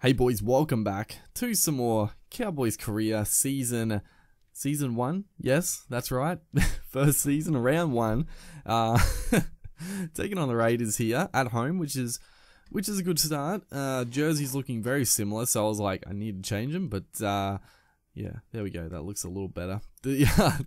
Hey boys, welcome back to some more Cowboys career season 1. Yes, that's right. First season, round 1. Taking on the Raiders here at home, which is a good start. Jersey's looking very similar, so I was like, I need to change them, but yeah, there we go. That looks a little better. The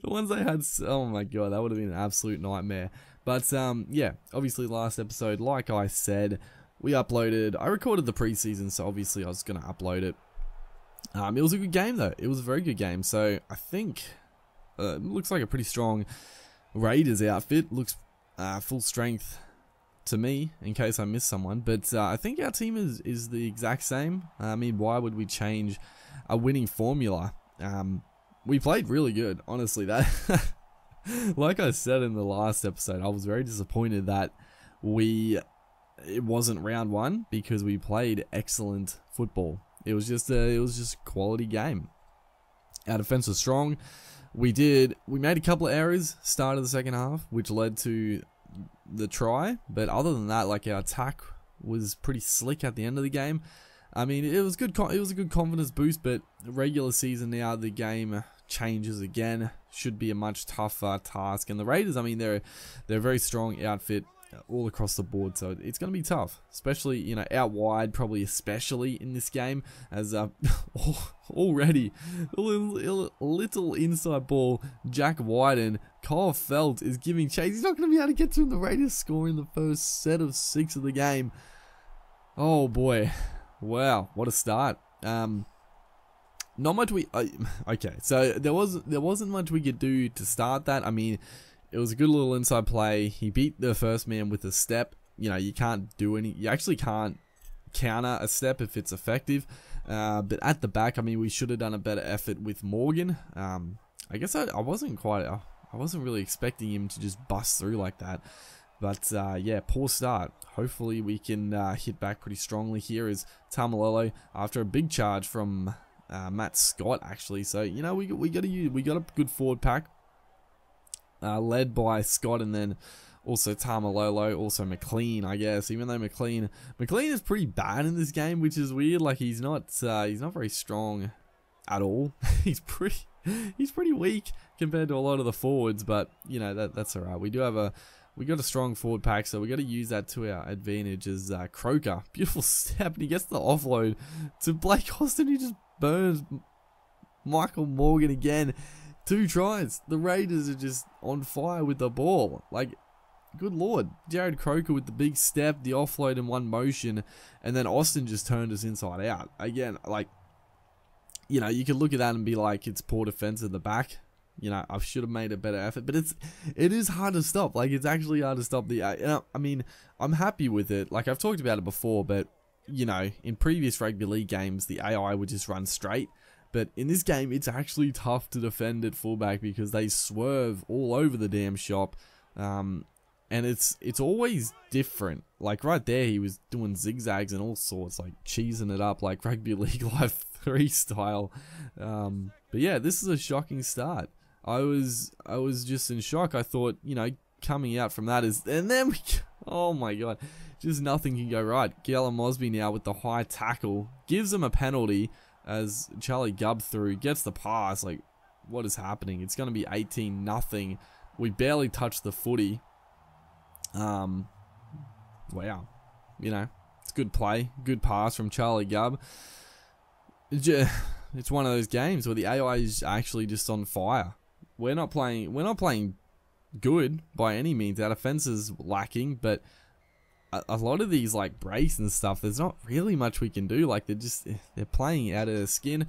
ones I had, oh my god, that would have been an absolute nightmare. But yeah, obviously last episode, like I said, I recorded the preseason, so obviously I was going to upload it. It was a good game though. It was a very good game. So I think it looks like a pretty strong Raiders outfit. Looks full strength to me, in case I missed someone. But I think our team is the exact same. I mean, why would we change a winning formula? We played really good, honestly. That, like I said in the last episode, I was very disappointed that it wasn't round 1 because we played excellent football. It was just a quality game. Our defense was strong. We made a couple of errors start of the second half, which led to the try. But other than that, like, our attack was pretty slick at the end of the game. I mean, it was good. It was a good confidence boost. But regular season now, the game changes again. Should be a much tougher task. And the Raiders, I mean, they're a very strong outfit all across the board, so it's going to be tough, especially, you know, out wide, probably especially in this game, as already a little inside ball, Jack Wyden, Kyle Felt is giving chase. He's not going to be able to get to him. The Raiders score in the first set of 6 of the game. Oh boy, wow, what a start. Not much okay, so there wasn't much we could do to start that. I mean, it was a good little inside play. He beat the first man with a step. You know, you actually can't counter a step if it's effective. But at the back, I mean, we should have done a better effort with Morgan. I guess I wasn't really expecting him to just bust through like that. But yeah, poor start. Hopefully we can hit back pretty strongly here as Tamalolo, after a big charge from Matt Scott, actually. So, you know, we got a good forward pack. Led by Scott, and then also Tamalolo, also McLean, I guess. Even though McLean is pretty bad in this game, which is weird. Like, he's not very strong at all. he's pretty weak compared to a lot of the forwards, but you know, that's alright. We got a strong forward pack, so we got to use that to our advantage. As Croker, beautiful step, and he gets the offload to Blake Austin, who just burns Michael Morgan again. 2 tries. The Raiders are just on fire with the ball. Like, good lord. Jared Croker with the big step, the offload in one motion, and then Austin just turned us inside out. Again, like, you know, you could look at that and be like, it's poor defense at the back. You know, I should have made a better effort, but it is hard to stop. Like, it's actually hard to stop the, I mean, I'm happy with it. Like, I've talked about it before, but, you know, in previous rugby league games, the AI would just run straight. But in this game, it's actually tough to defend at fullback because they swerve all over the damn shop. And it's always different. Like right there, he was doing zigzags and all sorts, like cheesing it up like Rugby League Live 3 style. But yeah, this is a shocking start. I was just in shock. I thought, you know, coming out from that and then oh my god, just nothing can go right. Galen Mosby now with the high tackle, gives him a penalty. As Charlie Gubb through, gets the pass. Like, what is happening? It's going to be 18-0. We barely touched the footy. Wow. You know, it's good play. Good pass from Charlie Gubb. It's one of those games where the AI is actually just on fire. We're not playing good by any means. Our defense is lacking, but a lot of these, like, brace and stuff, there's not really much we can do. Like, they're playing out of their skin.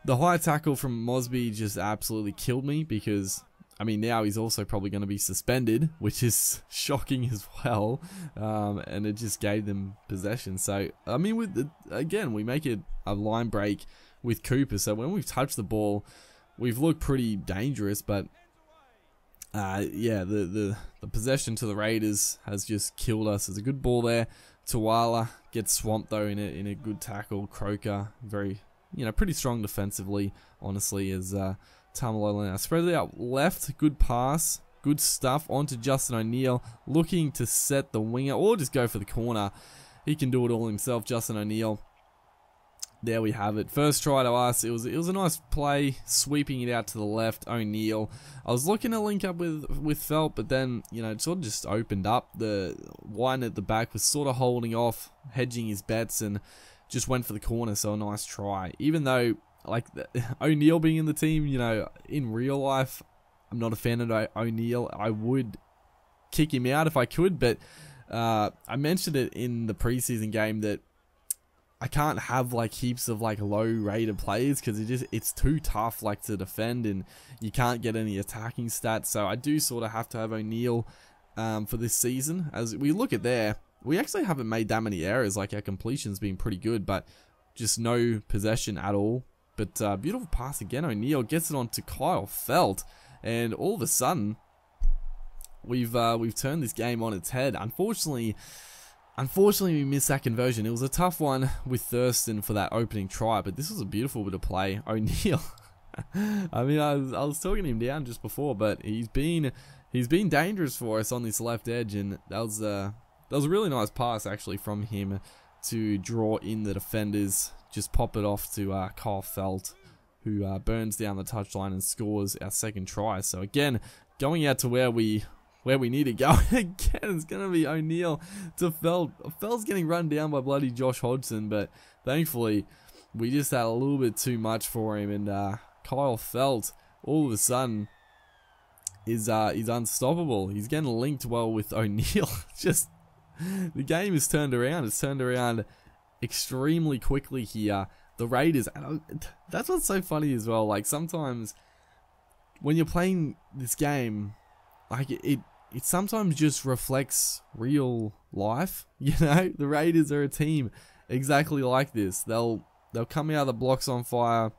The high tackle from Mosby just absolutely killed me because, I mean, now he's also probably going to be suspended, which is shocking as well. And it just gave them possession. So, I mean, again, we make it a line break with Cooper. So when we've touched the ball, we've looked pretty dangerous, but yeah, the possession to the Raiders has just killed us. There's a good ball there. Tawala gets swamped though in a good tackle. Croker, very, you know, pretty strong defensively, honestly, as Tamalolo now spread it out left. Good pass, good stuff onto Justin O'Neill, looking to set the winger or just go for the corner. He can do it all himself, Justin O'Neill. there we have it. First try to us. It was a nice play, sweeping it out to the left. O'Neill. I was looking to link up with Felt, but then, you know, it sort of just opened up. The one at the back was sort of holding off, hedging his bets, and just went for the corner. So a nice try. Even though, like, O'Neill being in the team, you know, in real life, I'm not a fan of O'Neill. I would kick him out if I could, but I mentioned it in the preseason game that I can't have like heaps of like low rated players because it's too tough like to defend, and you can't get any attacking stats. So I do sort of have to have O'Neill for this season. As we look at there, we actually haven't made that many errors. Like our completion's been pretty good, but just no possession at all. But beautiful pass again. O'Neill gets it on to Kyle Felt, and all of a sudden we've turned this game on its head. Unfortunately, we missed that conversion. It was a tough one with Thurston for that opening try, but this was a beautiful bit of play. O'Neill, I mean, I was talking him down just before, but he's been dangerous for us on this left edge, and that was a really nice pass actually from him to draw in the defenders, just pop it off to Kyle Felt, who burns down the touchline and scores our second try. So again, going out to where we need to go again, it's going to be O'Neill to Felt. Felt's getting run down by bloody Josh Hodgson, but thankfully we just had a little bit too much for him, and Kyle Felt all of a sudden is unstoppable. He's getting linked well with O'Neill. Just the game is turned around. It's turned around extremely quickly here. The Raiders, that's what's so funny as well. Like sometimes when you're playing this game, like it sometimes just reflects real life. You know, the Raiders are a team exactly like this. They'll come out of the blocks on fire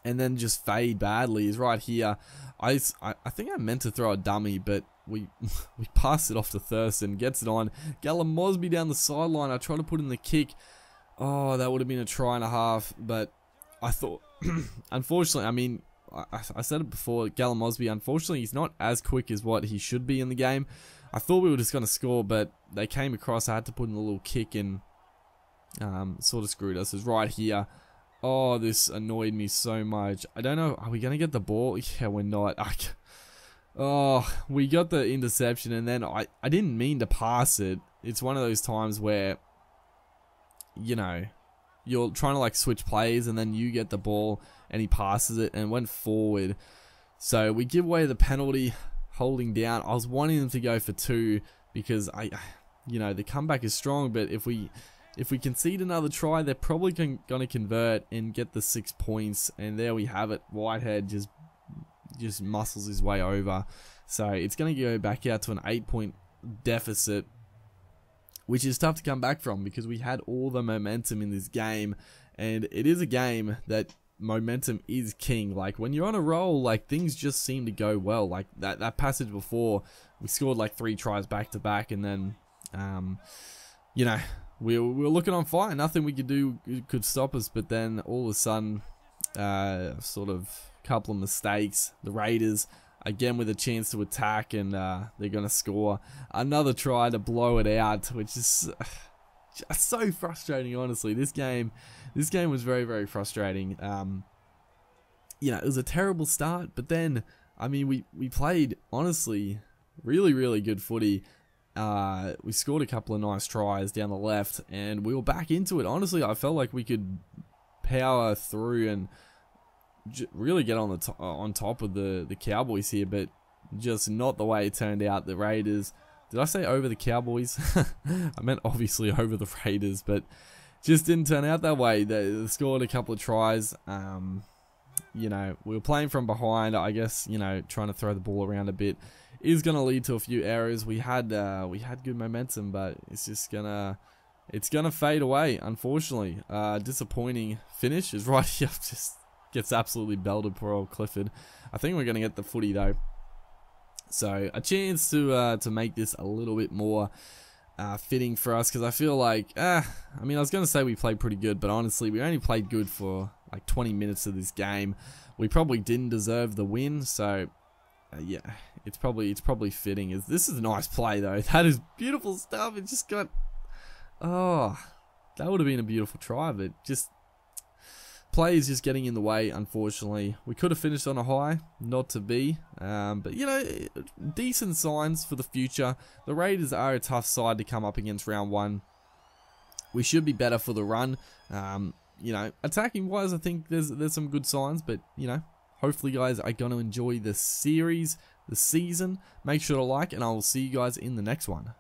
and then just fade badly. Is right here. I think I meant to throw a dummy, but we passed it off to Thurston. Gets it on. Gallum Mosby down the sideline. I tried to put in the kick. Oh, that would have been a try and a half. But I thought, unfortunately, I mean, I said it before, Gallum Mosby, unfortunately, he's not as quick as what he should be in the game. I thought we were just going to score, but they came across. I had to put in a little kick and sort of screwed us. It's right here. Oh, this annoyed me so much. I don't know. Are we going to get the ball? Yeah, we're not. Oh, we got the interception, and then I didn't mean to pass it. It's one of those times where, you know, you're trying to like switch plays and then you get the ball and he passes it and went forward. So we give away the penalty, holding down. I was wanting them to go for 2 because you know, the comeback is strong, but if we concede another try, they're probably going to convert and get the 6 points. And there we have it. Whitehead just muscles his way over. So it's going to go back out to an 8-point deficit, which is tough to come back from because we had all the momentum in this game, and it is a game that momentum is king. Like when you're on a roll, like things just seem to go well. Like that passage before, we scored like 3 tries back to back, and then you know, we were looking on fire. Nothing we could do could stop us, but then all of a sudden, sort of couple of mistakes. The Raiders again with a chance to attack, and they're going to score another try to blow it out, which is just so frustrating, honestly. This game was very, very frustrating. You know, it was a terrible start, but then, I mean, we played, honestly, really, really good footy. We scored a couple of nice tries down the left, and we were back into it. Honestly, I felt like we could power through and really get on top of the Cowboys here, but just not the way it turned out. The Raiders, did I say over the Cowboys? I meant obviously over the Raiders, but just didn't turn out that way. They scored a couple of tries. You know, we were playing from behind. I guess, you know, trying to throw the ball around a bit is going to lead to a few errors. We had good momentum, but it's just gonna fade away, unfortunately. Disappointing finish is right here. Just gets absolutely belted, poor old Clifford. I think we're going to get the footy though. So a chance to make this a little bit more fitting for us, because I feel like, I mean, I was going to say we played pretty good, but honestly, we only played good for like 20 minutes of this game. We probably didn't deserve the win, so yeah, it's probably fitting. This is a nice play though. That is beautiful stuff. It just got, oh, that would have been a beautiful try, but just Play is just getting in the way, unfortunately. We could have finished on a high, not to be. But, you know, decent signs for the future. The Raiders are a tough side to come up against round 1. We should be better for the run. You know, attacking wise, I think there's some good signs, but, you know, hopefully guys are going to enjoy the series, the season. Make sure to like, and I will see you guys in the next one.